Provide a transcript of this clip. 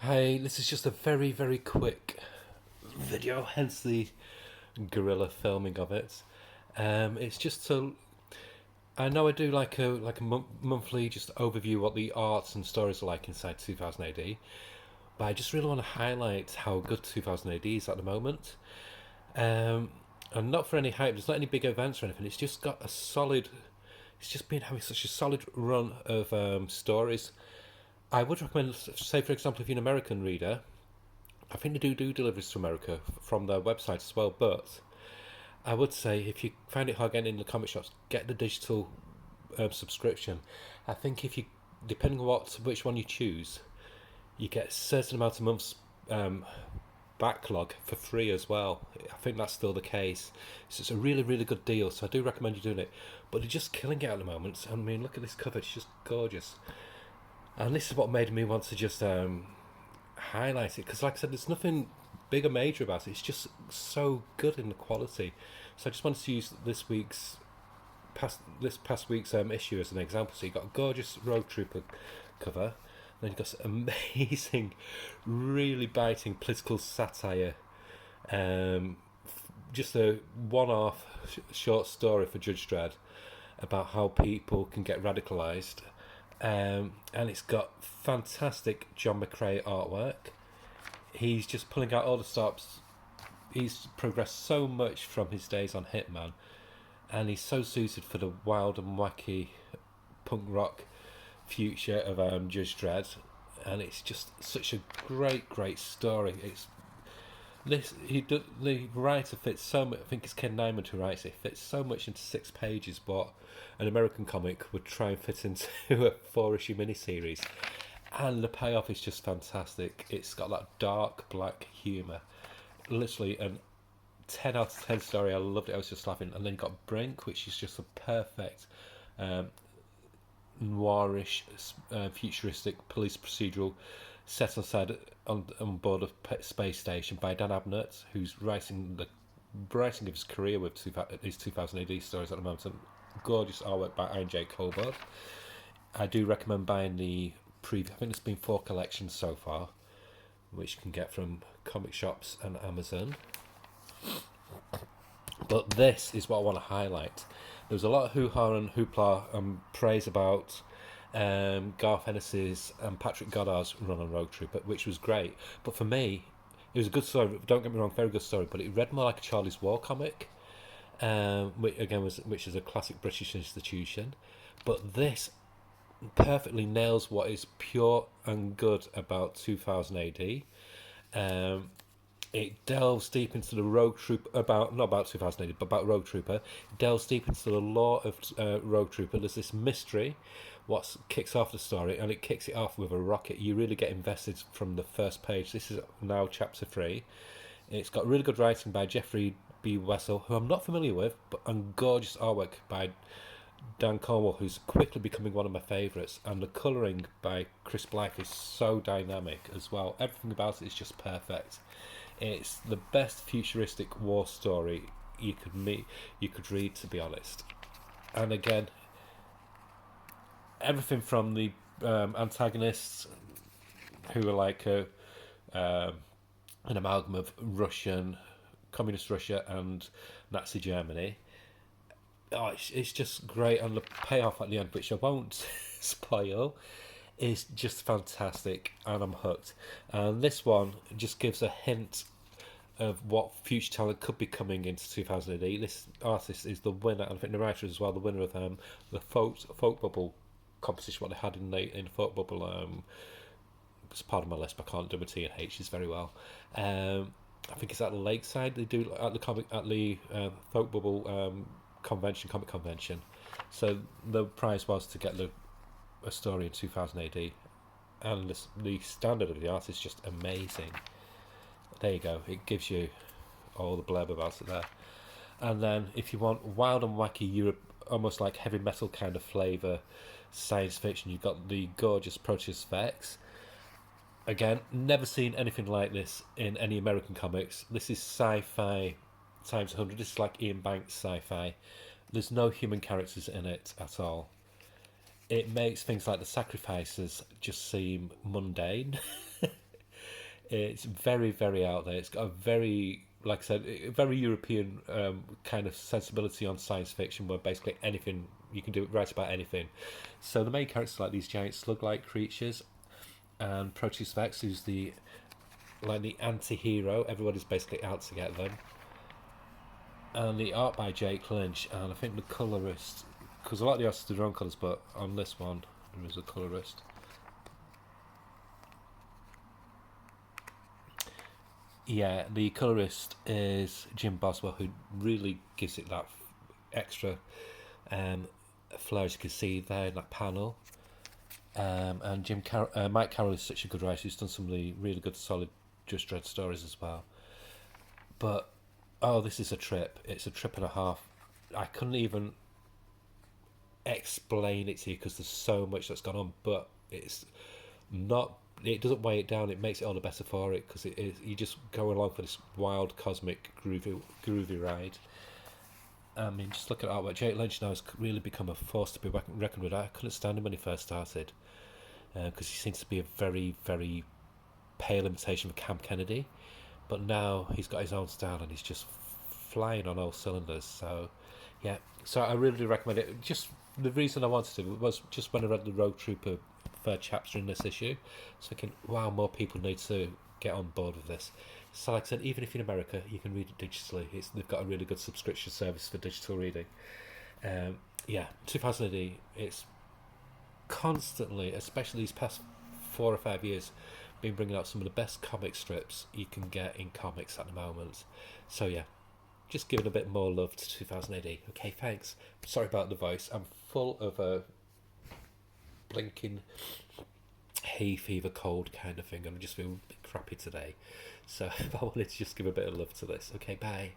Hey, this is just a very, very quick video, hence the guerrilla filming of it. It's just to. I know I do like a monthly just overview what the arts and stories are like inside 2000 AD, but I just really want to highlight how good 2000 AD is at the moment. Um, and not for any hype. There's not any big events or anything. It's just got a solid. It's just been having such a solid run of stories. I would recommend, say for example, if you're an American reader, I think they do deliveries to America from their website as well. But I would say if you find it hard getting in the comic shops, get the digital subscription. I think if you, depending on which one you choose, you get a certain amount of months backlog for free as well. I think that's still the case. So it's a really, really good deal. So I do recommend you doing it. But they're just killing it at the moment. I mean, look at this cover; it's just gorgeous. And this is what made me want to just highlight it because, like I said, there's nothing big or major about it. It's just so good in the quality. So I just wanted to use this past week's issue as an example. So you got a gorgeous Road Trooper cover, then you got some amazing, really biting political satire. Um, just a one-off short story for Judge Dredd about how people can get radicalized, and it's got fantastic John McCrea artwork. He's just pulling out all the stops. He's progressed so much from his days on Hitman, and he's so suited for the wild and wacky punk rock future of Judge Dredd. And it's just such a great, great story. It's the writer fits so much. I think it's Ken Nyman who writes it. Fits so much into 6 pages, but an American comic would try and fit into a four-issue miniseries. And the payoff is just fantastic. It's got that dark black humour. Literally an 10 out of 10 story. I loved it. I was just laughing. And then you got Brink, which is just a perfect um, noirish, futuristic police procedural set on board a space station by Dan Abnett, who's writing of his career with his 2000 AD stories at the moment. And gorgeous artwork by Iron J. Colbert. I do recommend buying the preview. I think there's been 4 collections so far, which you can get from comic shops and Amazon. But this is what I want to highlight. There was a lot of hoo-ha and hoopla and praise about Garth Ennis's and Patrick Goddard's run on Rogue Trooper, which was great. But for me, it was a good story. Don't get me wrong, very good story. But it read more like a Charlie's War comic, which is a classic British institution. But this perfectly nails what is pure and good about 2000 AD. Um, it delves deep into the Rogue Trooper about not about 2000 AD, but about Rogue Trooper. It delves deep into the lore of Rogue Trooper. There's this mystery, what kicks off the story, and it kicks it off with a rocket. You really get invested from the first page. This is now chapter 3. It's got really good writing by Jeffrey B. Wessel, who I'm not familiar with, but and gorgeous artwork by Dan Cornwell, who's quickly becoming one of my favourites, and the colouring by Chris Blythe is so dynamic as well. Everything about it is just perfect. It's the best futuristic war story you could read, to be honest. And again, everything from the antagonists, who are like an amalgam of Russian, communist Russia, and Nazi Germany. Oh, it's just great, and the payoff at the end, which I won't spoil, is just fantastic, and I'm hooked. And this one just gives a hint of what future talent could be coming into 2008. This artist is the winner, and I think the writer as well, the winner of the folk bubble competition, what they had in the folk bubble. It's part of my list, but I can't do my T and H's very well. I think it's at the Lakeside. They do at the folk bubble comic convention. So the prize was to get a story in 2000 AD, and the standard of the art is just amazing. There you go. It gives you all the blurb about it there. And then if you want wild and wacky Europe, almost like heavy metal kind of flavour, science fiction, you've got the gorgeous Proteus Vex. Again, never seen anything like this in any American comics. This is sci-fi times 100. This is like Ian Banks sci-fi. There's no human characters in it at all. It makes things like the sacrifices just seem mundane. It's very, very out there. It's got a very, like I said, a very European kind of sensibility on science fiction, where basically anything you can do write about anything. So the main characters are like these giant slug-like creatures, and Proteus Vex, who's the anti-hero. Everybody's basically out to get them. And the art by Jake Lynch, and I think the colorist, because a lot of the artists do their own colors, but on this one there is a colorist. Yeah, the colorist is Jim Boswell, who really gives it that extra um, flair, as you can see there in that panel. And Mike Carroll is such a good writer. He's done some really, really good, solid Just Dread stories as well. But oh, this is a trip. It's a trip and a half. I couldn't even explain it to you because there's so much that's gone on. But it's not. It doesn't weigh it down. It makes it all the better for it because it is. You just go along for this wild, cosmic, groovy ride. I mean, just look at artwork. Jake Lynch now has really become a force to be reckoned with. I couldn't stand him when he first started because he seems to be a very, very pale imitation of Cam Kennedy. But now he's got his own style and he's just flying on all cylinders. So, yeah. So I really recommend it. Just the reason I wanted to was just when I read the Rogue Trooper third chapter in this issue, I was thinking, wow, more people need to get on board with this. So like I said, even if you're in America, you can read it digitally. They've got a really good subscription service for digital reading. Yeah, 2000 AD, it's constantly, especially these past 4 or 5 years, been bringing out some of the best comic strips you can get in comics at the moment. So yeah, just giving a bit more love to 2000 AD. Okay, thanks. Sorry about the voice. I'm full of a blinking hay fever cold kind of thing, and I just feel a bit crappy today. So I wanted to just give a bit of love to this. Okay, bye.